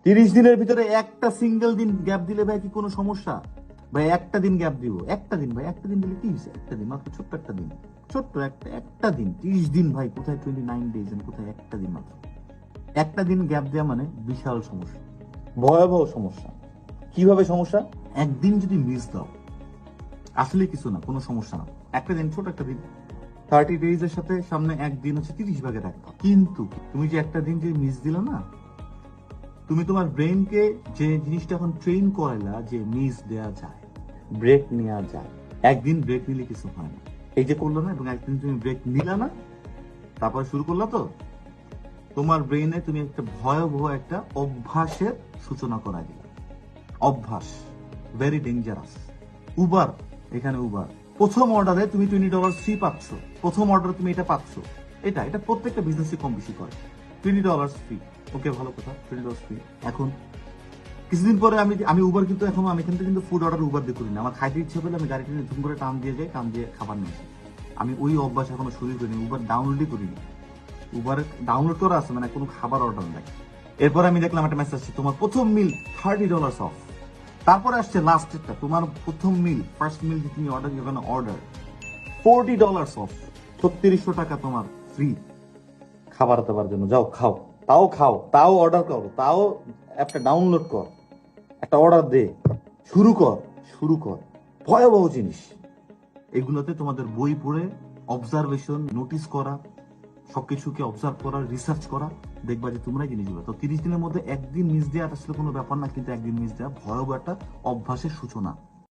30 দিনের ভিতরে একটা সিঙ্গেল দিন গ্যাপ দিলে ভাই কি কোনো সমস্যা? ভাই একটা দিন গ্যাপ দিব, একটা দিন ভাই, একটা দিন দিলে কি হয়েছে? একটা দিন মাত্র, ছোট্ট একটা দিন, ছোট্ট একটা দিন। 30 দিন ভাই, কোথায় 29 ডেজ, কোথায় একটা দিন মাত্র। একটা দিন গ্যাপ দেওয়া মানে বিশাল সমস্যা, ভয়াবহ সমস্যা। কিভাবে সমস্যা? একদিন যদি মিস দাও আসলে কিছু না, কোনো সমস্যা না। একটা দিন, ছোট একটা দিন, 30 ডেজ এর সাথে সামনে একদিন হচ্ছে 30 ভাগের এক ভাগ। কিন্তু তুমি যে একটা দিন যে মিস দিলা না, তুমি তোমার ব্রেনকে যে জিনিসটা এখন ট্রেন করাইলা যে মিস দেয়া যায়, ব্রেক নেওয়া যায়। একদিন ব্রেক নিলে কিছু হয় না, এই যে করলো না, এবং একদিন তুমি ব্রেক নিলা না, তারপর শুরু করলা, তো তোমার ব্রেনে তুমি একটা ভয়াবহ একটা অভ্যাসের সূচনা করা দিলা। অভ্যাস ভেরি ডেঞ্জারাস। উবার, এখানে উবার প্রথম অর্ডারে তুমি $20 ফ্রি পাচ্ছ। প্রথম অর্ডারে তুমি এটা পাচ্ছ। এটা প্রত্যেকটা বিজনেসে কম বেশি করে। $20 ফ্রি, ওকে ভালো কথা, $20 ফ্রি। এখন কিছুদিন পরে আমি উবার কিন্তু এখন আমি এখান থেকে কিন্তু ফুড অর্ডার উবার দিয়ে করি না। আমার খাইতে ইচ্ছে করলে আমি গাড়িটা ধুম করে টান দিয়ে যাই, টান দিয়ে খাবার নিয়ে আসি। আমি ওই অভ্যাস এখনো শুরু করিনি, উবার ডাউনলোডই করিনি। উবার ডাউনলোড করা আছে, মানে কোনো খাবার অর্ডার নাই। এরপর আমি দেখলাম একটা মেসেজ আসছে, তোমার প্রথম মিল $30 অফ। তারপরে আসছে লাস্টেরটা, তোমার প্রথম মিল, ফার্স্ট মিল যে তুমি অর্ডার অর্ডার $40 অফ, 3600 টাকা তোমার ফ্রি খাবার দেওয়ার জন্য। যাও খাও, তাও অর্ডার করো, তাও একটা ডাউনলোড কর, একটা অর্ডার দে, শুরু কর। ভয়াবহ জিনিস এগুলোতে। তোমাদের বই পড়ে অবজারভেশন, নোটিস করা, সবকিছুকে অবজার্ভ করা, রিসার্চ করা, দেখবা যে তোমরাই জিনিসগুলো। তো 30 দিনের মধ্যে একদিন মিস দেওয়া আসলে কোনো ব্যাপার না, কিন্তু একদিন মিস দেওয়া ভয়াবহ একটা অভ্যাসের সূচনা।